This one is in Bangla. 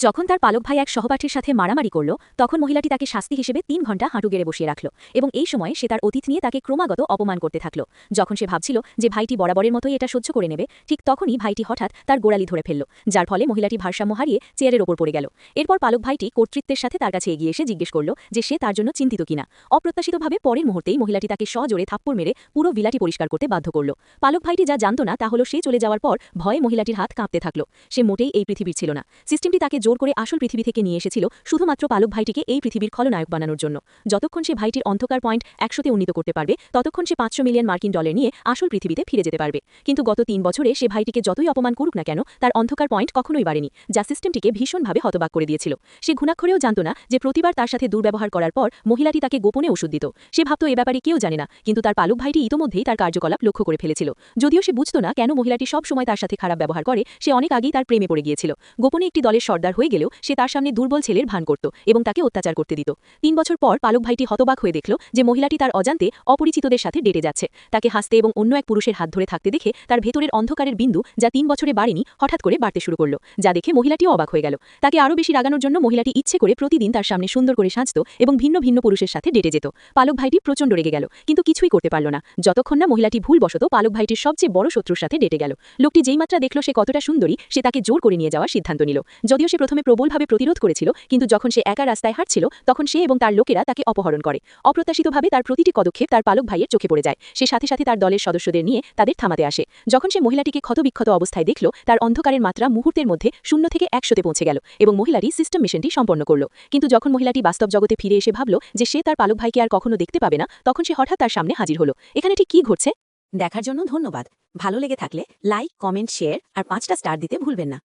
যখন তার পালক ভাই এক সহপাঠীর সাথে মারামারি করল, তখন মহিলাটি তাকে শাস্তি হিসেবে 3 ঘণ্টা হাঁটু গেড়ে বসিয়ে রাখল এবং এই সময় সে তার অতীত নিয়ে তাকে ক্রমাগত অপমান করতে থাকল। যখন সে ভাবছিল যে ভাইটি বরাবরের মতোই এটা সহ্য করে নেবে, ঠিক তখনই ভাইটি হঠাৎ তার গোড়ালি ধরে ফেলল, যার ফলে মহিলাটি ভারসাম্য হারিয়ে চেয়ারের ওপর পড়ে গেল। এরপর পালক ভাইটি কর্তৃত্বের সাথে তার কাছে এগিয়ে এসে জিজ্ঞেস করল যে সে তার জন্য চিন্তিত কিনা। অপ্রত্যাশিতভাবে পরের মুহূর্তেই মহিলাটি তাকে সজোরে থাপ্পড় মেরে পুরো ভিলাটি পরিষ্কার করতে বাধ্য করল। পালক ভাইটি যা জানত না তা হলো সে চলে যাওয়ার পর ভয়ে মহিলাটির হাত কাঁপতে থাকল। সে মোটেই এই পৃথিবীর ছিল না। সিস্টেমটি তাকে জোর করে আসল পৃথিবী থেকে নিয়ে এসেছিল শুধুমাত্র পালক ভাইটিকে এই পৃথিবীর খলনায়ক বানানোর জন্য। যতক্ষণ সে ভাইটির অন্ধকার পয়েন্ট 100-তে উন্নীত করতে পারবে, ততক্ষণ সে 500 মিলিয়ন মার্কিন ডলার নিয়ে আসল পৃথিবীতে ফিরে যেতে পারবে। কিন্তু গত 3 বছরে সে ভাইটিকে যতই অপমান করুক না কেন, তার অন্ধকার পয়েন্ট কখনোই বাড়েনি, যা সিস্টেমটিকে ভীষণভাবে হতবাক করে দিয়েছিল। সে ঘুণাক্ষরেও জানত না যে প্রতিবার তার সাথে দুর্ব্যবহার করার পর মহিলাটি তাকে গোপনে ওষুধ দিত। সে ভাবত এ ব্যাপারে কেউ জানে না, কিন্তু তার পালক ভাইটি ইতোমধ্যেই তার কার্যকলাপ লক্ষ্য করে ফেলেছিল। যদিও সে বুঝত না কেন মহিলাটি সব সময় তার সাথে খারাপ ব্যবহার করে, সে অনেক আগেই তার প্রেমে পড়ে গিয়েছিল। গোপনে একটি দলের সর্দার হয়ে গেলেও সে তার সামনে দুর্বল ছেলের ভান করত এবং তাকে অত্যাচার করতে দিত। 3 বছর পর পালক ভাইটি হতবাক হয়ে দেখল যে মহিলাটি তার অজান্তে অপরিচিতদের সাথে ডেটে যাচ্ছে। তাকে হাসতে এবং অন্য এক পুরুষের হাত ধরে থাকতে দেখে তার ভেতরের অন্ধকারের বিন্দু, যা 3 বছরে বাড়েনি, হঠাৎ করে বাড়তে শুরু করল, যা দেখে মহিলাটিও অবাক হয়ে গেল। তাকে আরও বেশি রাগানোর জন্য মহিলাটি ইচ্ছে করে প্রতিদিন তার সামনে সুন্দর করে সাজত এবং ভিন্ন ভিন্ন পুরুষের সাথে ডেটে যেত। পালক ভাইটি প্রচণ্ড রেগে গেল, কিন্তু কিছুই করতে পারল না, যতক্ষণ না মহিলাটি ভুলবশত পালক ভাইটির সবচেয়ে বড় শত্রুর সাথে ডেটে গেল। লোকটি যেই মাত্রা দেখল সে কতটা সুন্দরী, সে তাকে জোর করে নিয়ে যাওয়ার সিদ্ধান্ত নিল। যদিও সে প্রথমে প্রবলভাবে প্রতিরোধ করেছিল, কিন্তু যখন সে একা রাস্তায় হাঁটছিল, তখন সে এবং তার লোকেরা তাকে অপহরণ করে। অপ্রত্যাশিতভাবে তার প্রতিটি পদক্ষেপ তার পালক ভাইয়ের চোখে পড়ে যায়। সে সাথে সাথে তার দলের সদস্যদের নিয়ে তাদের থামাতে আসে। যখন সে মহিলাটিকে ক্ষতবিক্ষত অবস্থায় দেখল, তার অন্ধকারের মাত্রা মুহূর্তের মধ্যে 0 থেকে 100-তে পৌঁছে গেল এবং মহিলাটি সিস্টেম মিশনটি সম্পন্ন করল। কিন্তু যখন মহিলাটি বাস্তব জগতে ফিরে এসে ভাবল যে সে তার পালক ভাইকে আর কখনো দেখতে পাবে না, তখন সে হঠাৎ তার সামনে হাজির হলো। এখানে ঠিক কী ঘটছে? দেখার জন্য ধন্যবাদ। ভালো লেগে থাকলে লাইক, কমেন্ট, শেয়ার আর 5টা স্টার দিতে ভুলবেন না।